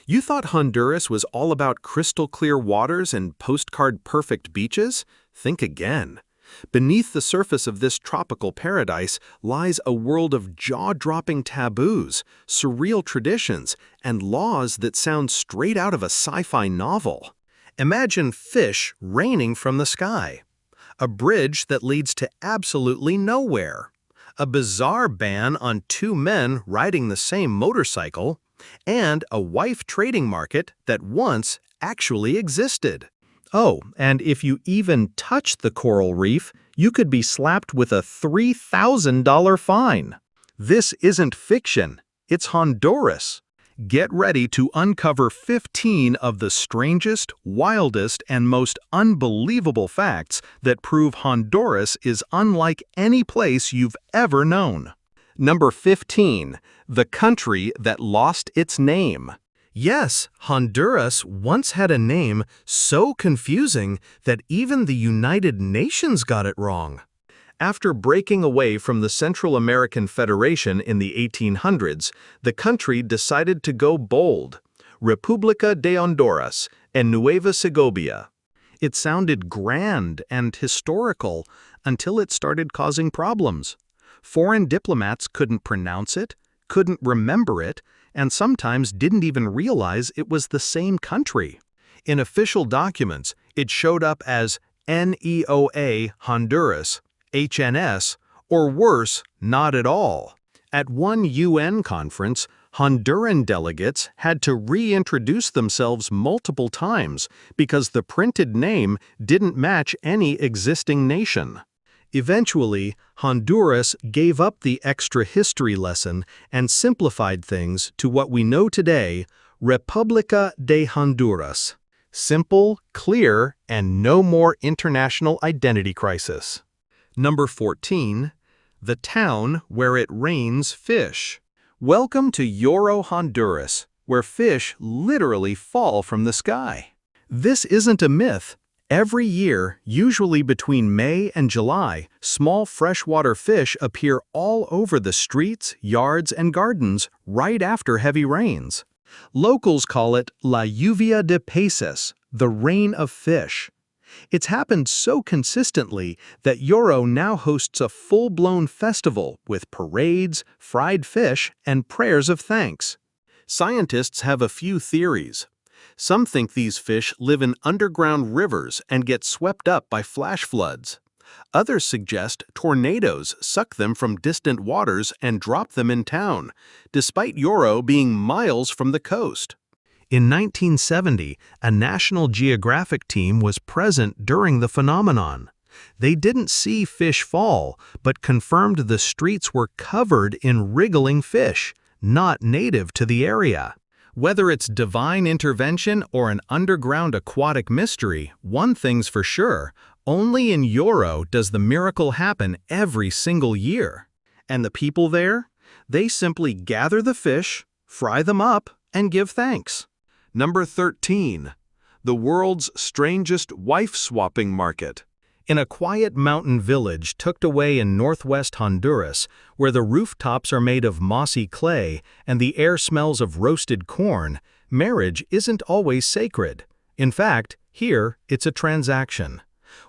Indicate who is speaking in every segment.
Speaker 1: You thought Honduras was all about crystal-clear waters and postcard-perfect beaches? Think again. Beneath the surface of this tropical paradise lies a world of jaw-dropping taboos, surreal traditions, and laws that sound straight out of a sci-fi novel. Imagine fish raining from the sky, a bridge that leads to absolutely nowhere, a bizarre ban on two men riding the same motorcycle, and a wife trading market that once actually existed. Oh, and if you even touched the coral reef, you could be slapped with a $3,000 fine. This isn't fiction, it's Honduras. Get ready to uncover 15 of the strangest, wildest, and most unbelievable facts that prove Honduras is unlike any place you've ever known. Number 15. The country that lost its name. Yes, Honduras once had a name so confusing that even the United Nations got it wrong. After breaking away from the Central American Federation in the 1800s, the country decided to go bold. República de Honduras and Nueva Segovia. It sounded grand and historical until it started causing problems. Foreign diplomats couldn't pronounce it, couldn't remember it, and sometimes didn't even realize it was the same country. In official documents, it showed up as NEOA Honduras, HNS, or worse, not at all. At one UN conference, Honduran delegates had to reintroduce themselves multiple times because the printed name didn't match any existing nation. Eventually, Honduras gave up the extra history lesson and simplified things to what we know today, República de Honduras. Simple, clear, and no more international identity crisis. Number 14. The town where it rains fish. Welcome to Lloro, Honduras, where fish literally fall from the sky. This isn't a myth. Every year, usually between May and July, small freshwater fish appear all over the streets, yards, and gardens right after heavy rains. Locals call it La Lluvia de Peces, the rain of fish. It's happened so consistently that Lloro now hosts a full-blown festival with parades, fried fish, and prayers of thanks. Scientists have a few theories. Some think these fish live in underground rivers and get swept up by flash floods. Others suggest tornadoes suck them from distant waters and drop them in town, despite Lloro being miles from the coast. In 1970, a National Geographic team was present during the phenomenon. They didn't see fish fall, but confirmed the streets were covered in wriggling fish, not native to the area. Whether it's divine intervention or an underground aquatic mystery, one thing's for sure, only in Lloro does the miracle happen every single year. And the people there? They simply gather the fish, fry them up, and give thanks. Number 13. The world's strangest wife-swapping market. In a quiet mountain village tucked away in northwest Honduras, where the rooftops are made of mossy clay and the air smells of roasted corn, marriage isn't always sacred. In fact, here it's a transaction.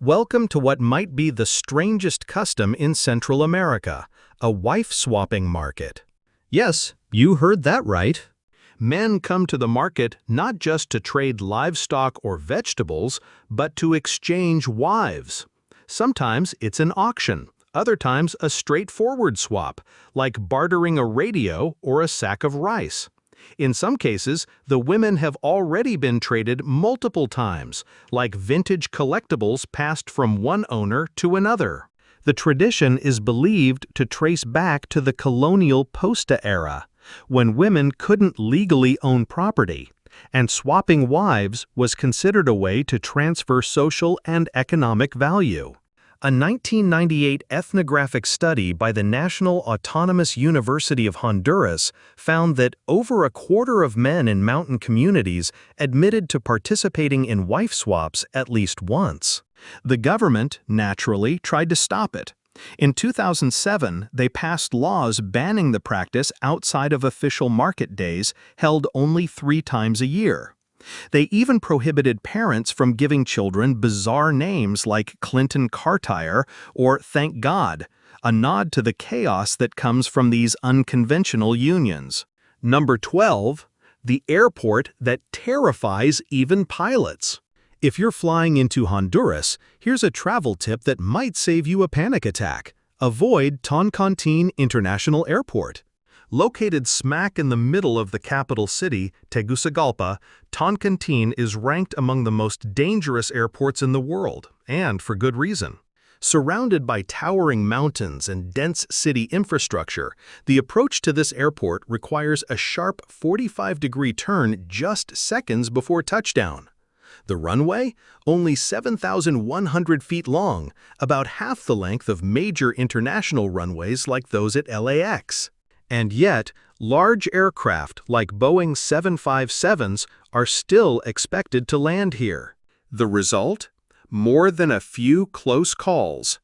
Speaker 1: Welcome to what might be the strangest custom in Central America, a wife-swapping market. Yes, you heard that right. Men come to the market not just to trade livestock or vegetables, but to exchange wives. Sometimes it's an auction, other times a straightforward swap, like bartering a radio or a sack of rice. In some cases, the women have already been traded multiple times, like vintage collectibles passed from one owner to another. The tradition is believed to trace back to the colonial posta era, when women couldn't legally own property, and swapping wives was considered a way to transfer social and economic value. A 1998 ethnographic study by the National Autonomous University of Honduras found that over a quarter of men in mountain communities admitted to participating in wife swaps at least once. The government, naturally, tried to stop it. In 2007, they passed laws banning the practice outside of official market days held only 3 times a year. They even prohibited parents from giving children bizarre names like Clinton Cartire or Thank God, a nod to the chaos that comes from these unconventional unions. Number 12. The airport that terrifies even pilots. If you're flying into Honduras, here's a travel tip that might save you a panic attack. Avoid Toncontín International Airport. Located smack in the middle of the capital city, Tegucigalpa, Toncontín is ranked among the most dangerous airports in the world, and for good reason. Surrounded by towering mountains and dense city infrastructure, the approach to this airport requires a sharp 45-degree turn just seconds before touchdown. The runway? Only 7,100 feet long, about half the length of major international runways like those at LAX. And yet, large aircraft like Boeing 757s are still expected to land here. The result? More than a few close calls.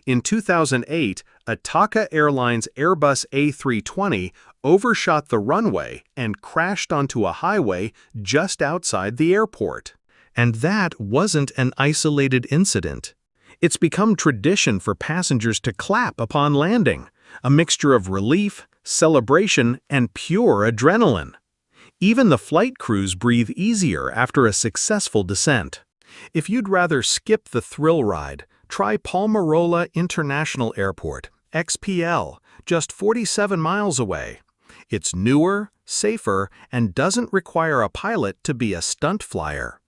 Speaker 1: In 2008, a Taka Airlines Airbus A320 overshot the runway and crashed onto a highway just outside the airport. And that wasn't an isolated incident. It's become tradition for passengers to clap upon landing, a mixture of relief, celebration, and pure adrenaline. Even the flight crews breathe easier after a successful descent. If you'd rather skip the thrill ride, try Palmarola International Airport, XPL, just 47 miles away. It's newer, safer, and doesn't require a pilot to be a stunt flyer.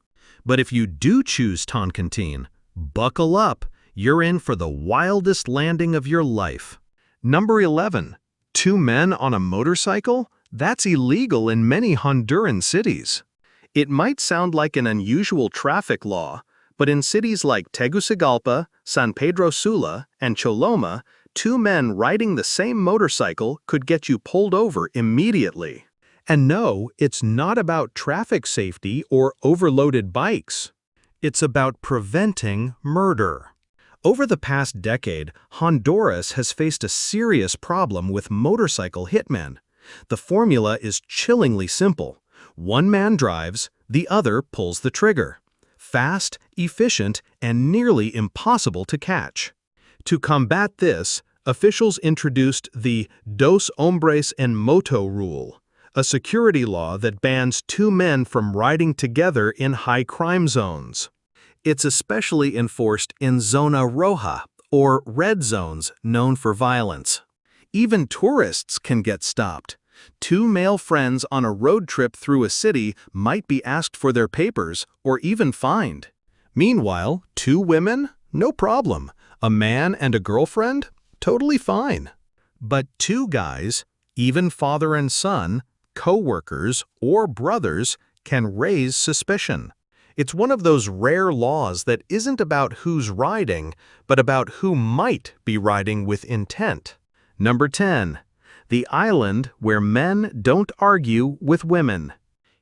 Speaker 1: But if you do choose Toncontín, buckle up, you're in for the wildest landing of your life. Number 11. 2 men on a motorcycle? That's illegal in many Honduran cities. It might sound like an unusual traffic law, but in cities like Tegucigalpa, San Pedro Sula, and Choloma, 2 men riding the same motorcycle could get you pulled over immediately. And no, it's not about traffic safety or overloaded bikes. It's about preventing murder. Over the past decade, Honduras has faced a serious problem with motorcycle hitmen. The formula is chillingly simple. One man drives, the other pulls the trigger. Fast, efficient, and nearly impossible to catch. To combat this, officials introduced the Dos Hombres en Moto rule, a security law that bans 2 men from riding together in high crime zones. It's especially enforced in Zona Roja, or red zones known for violence. Even tourists can get stopped. 2 male friends on a road trip through a city might be asked for their papers or even fined. Meanwhile, 2 women? No problem. A man and a girlfriend? Totally fine. But 2 guys, even father and son, co-workers, or brothers, can raise suspicion. It's one of those rare laws that isn't about who's riding, but about who might be riding with intent. Number 10. The island where men don't argue with women.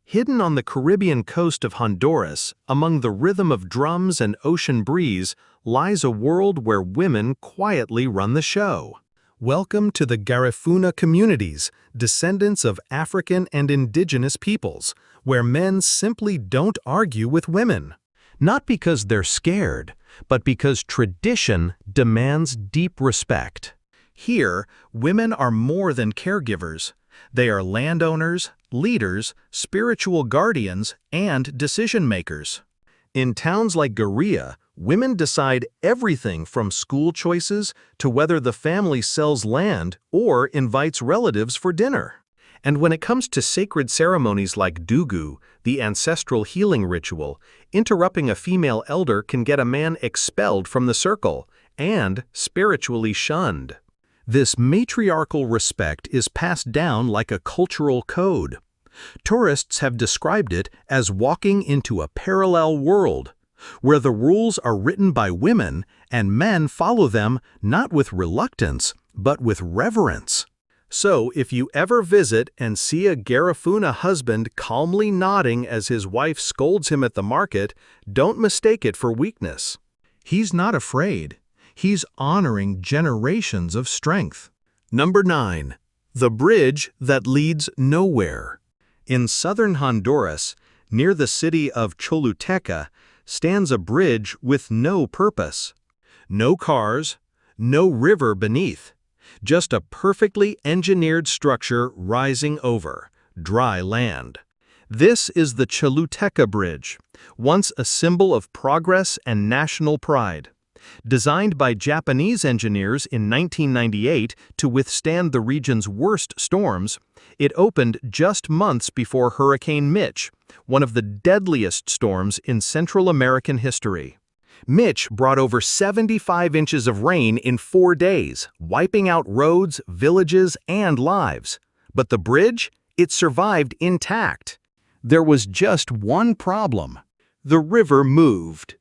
Speaker 1: Hidden on the Caribbean coast of Honduras, among the rhythm of drums and ocean breeze, lies a world where women quietly run the show. Welcome to the Garifuna communities, descendants of African and indigenous peoples, where men simply don't argue with women. Not because they're scared, but because tradition demands deep respect. Here, women are more than caregivers. They are landowners, leaders, spiritual guardians, and decision-makers. In towns like Garia, women decide everything from school choices to whether the family sells land or invites relatives for dinner. And when it comes to sacred ceremonies like Dugu, the ancestral healing ritual, interrupting a female elder can get a man expelled from the circle and spiritually shunned. This matriarchal respect is passed down like a cultural code. Tourists have described it as walking into a parallel world, where the rules are written by women and men follow them not with reluctance, but with reverence. So, if you ever visit and see a Garifuna husband calmly nodding as his wife scolds him at the market, don't mistake it for weakness. He's not afraid. He's honoring generations of strength. Number 9. The bridge that leads nowhere. In southern Honduras, near the city of Choluteca, stands a bridge with no purpose. No cars, no river beneath, just a perfectly engineered structure rising over dry land. This is the Choluteca Bridge, once a symbol of progress and national pride. Designed by Japanese engineers in 1998 to withstand the region's worst storms, it opened just months before Hurricane Mitch, one of the deadliest storms in Central American history. Mitch brought over 75 inches of rain in 4 days, wiping out roads, villages, and lives. But the bridge? It survived intact. There was just one problem. The river moved.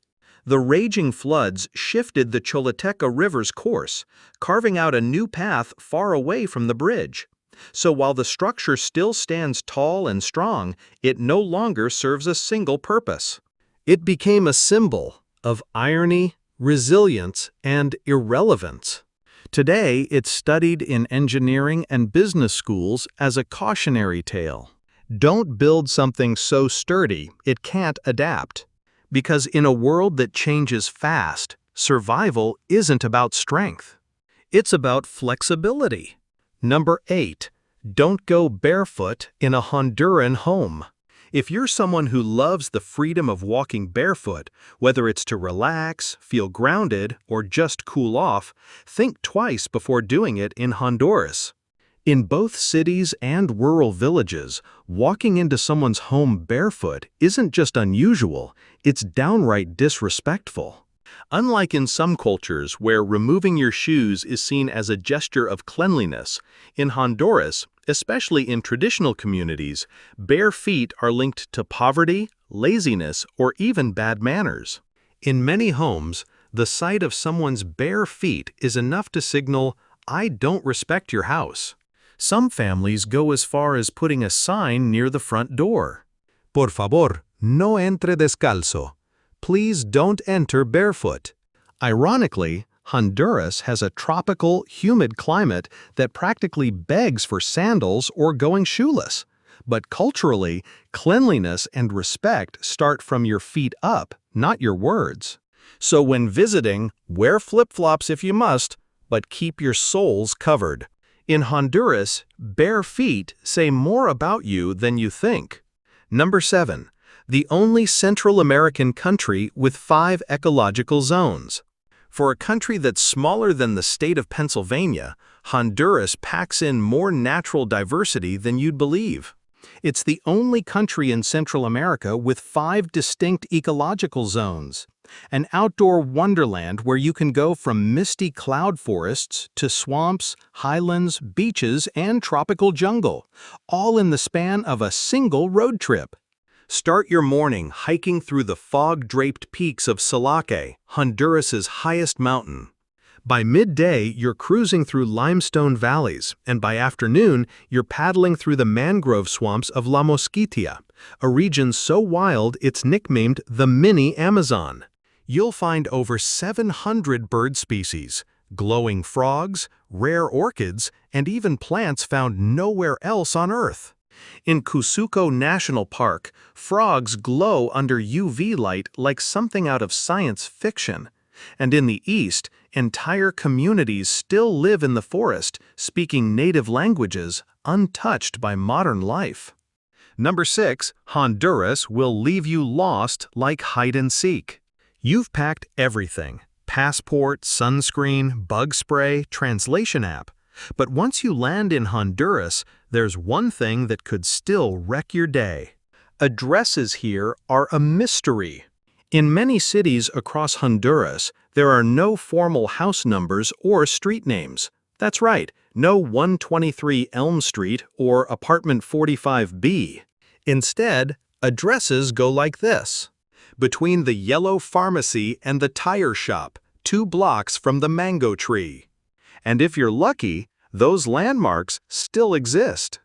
Speaker 1: The raging floods shifted the Choluteca River's course, carving out a new path far away from the bridge. So while the structure still stands tall and strong, it no longer serves a single purpose. It became a symbol of irony, resilience, and irrelevance. Today, it's studied in engineering and business schools as a cautionary tale. Don't build something so sturdy it can't adapt. Because in a world that changes fast, survival isn't about strength. It's about flexibility. Number 8. Don't go barefoot in a Honduran home. If you're someone who loves the freedom of walking barefoot, whether it's to relax, feel grounded, or just cool off, think twice before doing it in Honduras. In both cities and rural villages, walking into someone's home barefoot isn't just unusual, it's downright disrespectful. Unlike in some cultures where removing your shoes is seen as a gesture of cleanliness, in Honduras, especially in traditional communities, bare feet are linked to poverty, laziness, or even bad manners. In many homes, the sight of someone's bare feet is enough to signal, "I don't respect your house." Some families go as far as putting a sign near the front door. Por favor, no entre descalzo. Please don't enter barefoot. Ironically, Honduras has a tropical, humid climate that practically begs for sandals or going shoeless. But culturally, cleanliness and respect start from your feet up, not your words. So when visiting, wear flip-flops if you must, but keep your soles covered. In Honduras, bare feet say more about you than you think. Number 7. The only Central American country with 5 ecological zones. For a country that's smaller than the state of Pennsylvania, Honduras packs in more natural diversity than you'd believe. It's the only country in Central America with 5 distinct ecological zones. An outdoor wonderland where you can go from misty cloud forests to swamps, highlands, beaches, and tropical jungle, all in the span of a single road trip. Start your morning hiking through the fog-draped peaks of Salaque, Honduras's highest mountain. By midday, you're cruising through limestone valleys, and by afternoon, you're paddling through the mangrove swamps of La Mosquitia, a region so wild it's nicknamed the Mini Amazon. You'll find over 700 bird species, glowing frogs, rare orchids, and even plants found nowhere else on Earth. In Cusuco National Park, frogs glow under UV light like something out of science fiction. And in the east, entire communities still live in the forest, speaking native languages untouched by modern life. Number 6. Honduras will leave you lost like hide and seek. You've packed everything: passport, sunscreen, bug spray, translation app. But once you land in Honduras, there's one thing that could still wreck your day. Addresses here are a mystery. In many cities across Honduras, there are no formal house numbers or street names. That's right, no 123 Elm Street or apartment 45B. Instead, addresses go like this. Between the yellow pharmacy and the tire shop, 2 blocks from the mango tree. And if you're lucky, those landmarks still exist.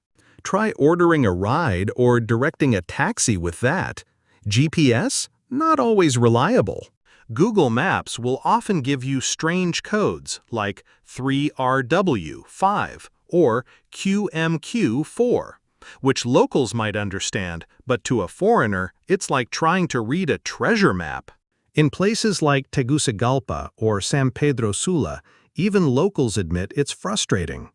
Speaker 1: Try ordering a ride or directing a taxi with that. GPS? Not always reliable. Google Maps will often give you strange codes like 3RW5 or QMQ4, which locals might understand, but to a foreigner, it's like trying to read a treasure map. In places like Tegucigalpa or San Pedro Sula, even locals admit it's frustrating.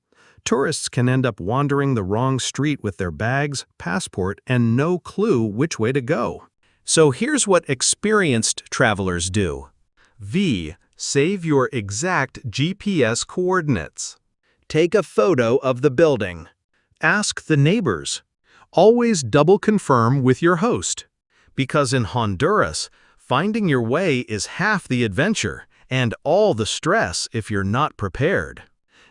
Speaker 1: Tourists can end up wandering the wrong street with their bags, passport, and no clue which way to go. So here's what experienced travelers do. V. Save your exact GPS coordinates. Take a photo of the building. Ask the neighbors. Always double confirm with your host. Because in Honduras, finding your way is half the adventure and all the stress if you're not prepared.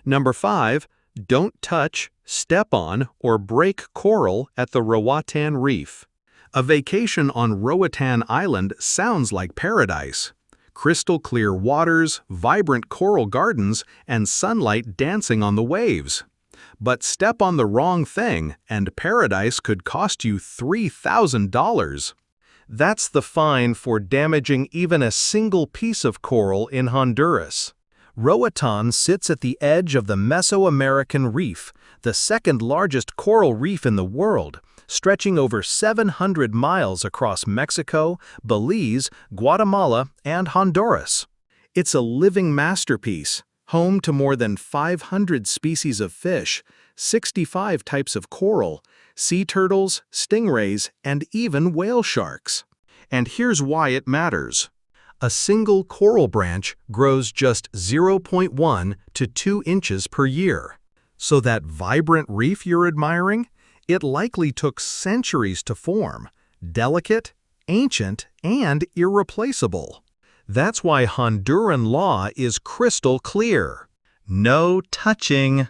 Speaker 1: Number 5. Don't touch, step on, or break coral at the Roatan Reef. A vacation on Roatan Island sounds like paradise. Crystal clear waters, vibrant coral gardens, and sunlight dancing on the waves. But step on the wrong thing, and paradise could cost you $3,000. That's the fine for damaging even a single piece of coral in Honduras. Roatan sits at the edge of the Mesoamerican Reef, the second largest coral reef in the world, stretching over 700 miles across Mexico, Belize, Guatemala, and Honduras. It's a living masterpiece, home to more than 500 species of fish, 65 types of coral, sea turtles, stingrays, and even whale sharks. And here's why it matters. A single coral branch grows just 0.1 to 2 inches per year. So that vibrant reef you're admiring? It likely took centuries to form, delicate, ancient, and irreplaceable. That's why Honduran law is crystal clear. No touching,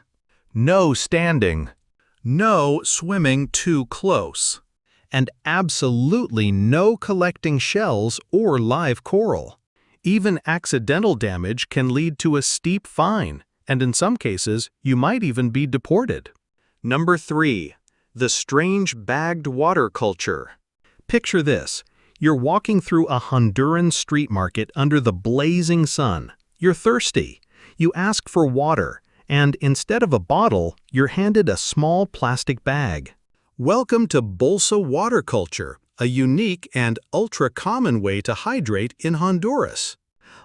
Speaker 1: no standing, no swimming too close, and absolutely no collecting shells or live coral. Even accidental damage can lead to a steep fine, and in some cases, you might even be deported. Number 3. The strange bagged water culture. Picture this. You're walking through a Honduran street market under the blazing sun. You're thirsty. You ask for water, and instead of a bottle, you're handed a small plastic bag. Welcome to Bolsa water culture, a unique and ultra-common way to hydrate in Honduras.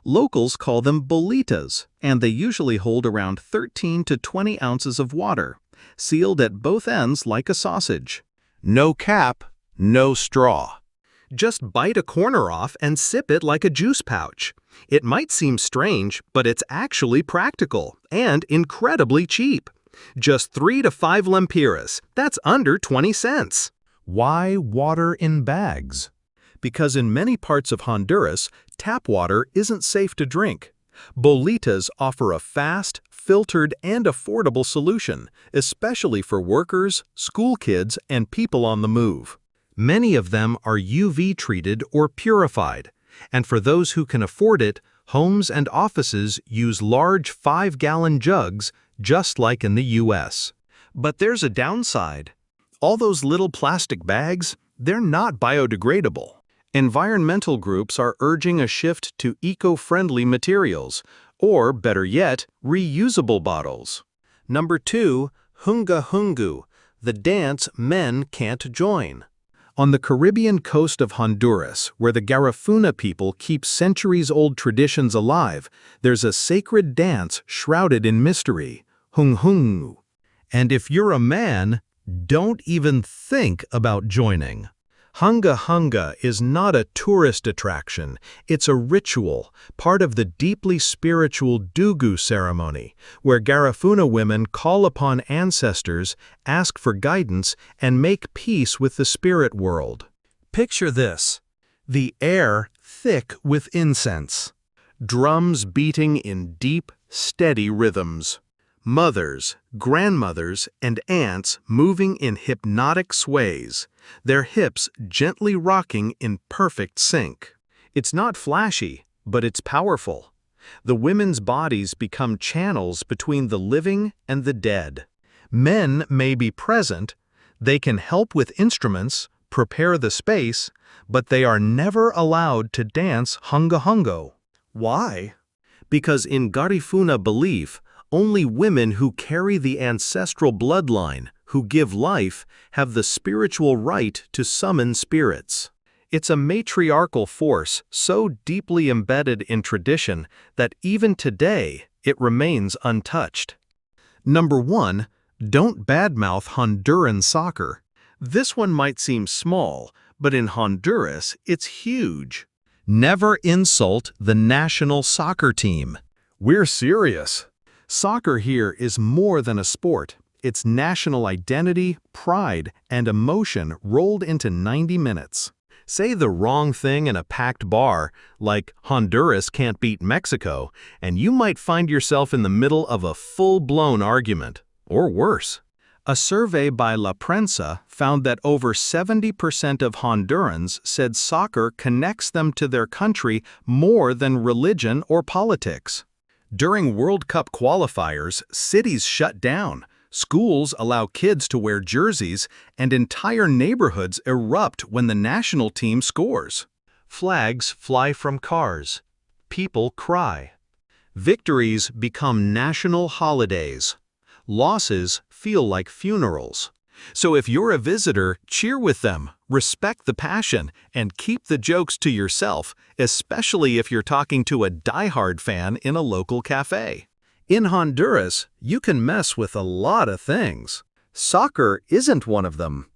Speaker 1: Locals call them bolitas, and they usually hold around 13 to 20 ounces of water, sealed at both ends like a sausage. No cap, no straw. Just bite a corner off and sip it like a juice pouch. It might seem strange, but it's actually practical and incredibly cheap. Just 3 to 5 lempiras, that's under 20 cents. Why water in bags? Because in many parts of Honduras, tap water isn't safe to drink. Bolitas offer a fast, filtered, and affordable solution, especially for workers, school kids, and people on the move. Many of them are UV treated or purified, and for those who can afford it, homes and offices use large 5-gallon jugs just like in the US. But there's a downside. All those little plastic bags, they're not biodegradable. Environmental groups are urging a shift to eco-friendly materials, or better yet, reusable bottles. Number 2, Hunga Hungu, the dance men can't join. On the Caribbean coast of Honduras, where the Garifuna people keep centuries-old traditions alive, there's a sacred dance shrouded in mystery, Hung Hungu. And if you're a man, don't even think about joining. Hunga Hunga is not a tourist attraction, it's a ritual, part of the deeply spiritual Dugu ceremony, where Garifuna women call upon ancestors, ask for guidance, and make peace with the spirit world. Picture this: the air thick with incense, drums beating in deep, steady rhythms. Mothers, grandmothers, and aunts moving in hypnotic sways, their hips gently rocking in perfect sync. It's not flashy, but it's powerful. The women's bodies become channels between the living and the dead. Men may be present, they can help with instruments, prepare the space, but they are never allowed to dance hunga hungo. Why? Because in Garifuna belief, only women who carry the ancestral bloodline, who give life, have the spiritual right to summon spirits. It's a matriarchal force so deeply embedded in tradition that even today it remains untouched. Number 1. Don't badmouth Honduran soccer. This one might seem small, but in Honduras it's huge. Never insult the national soccer team. We're serious. Soccer here is more than a sport. It's national identity, pride, and emotion rolled into 90 minutes. Say the wrong thing in a packed bar, like Honduras can't beat Mexico, and you might find yourself in the middle of a full-blown argument, or worse. A survey by La Prensa found that over 70% of Hondurans said soccer connects them to their country more than religion or politics. During World Cup qualifiers, cities shut down. Schools allow kids to wear jerseys, and entire neighborhoods erupt when the national team scores. Flags fly from cars. People cry. Victories become national holidays. Losses feel like funerals. So if you're a visitor, cheer with them, respect the passion, and keep the jokes to yourself, especially if you're talking to a diehard fan in a local cafe. In Honduras, you can mess with a lot of things. Soccer isn't one of them.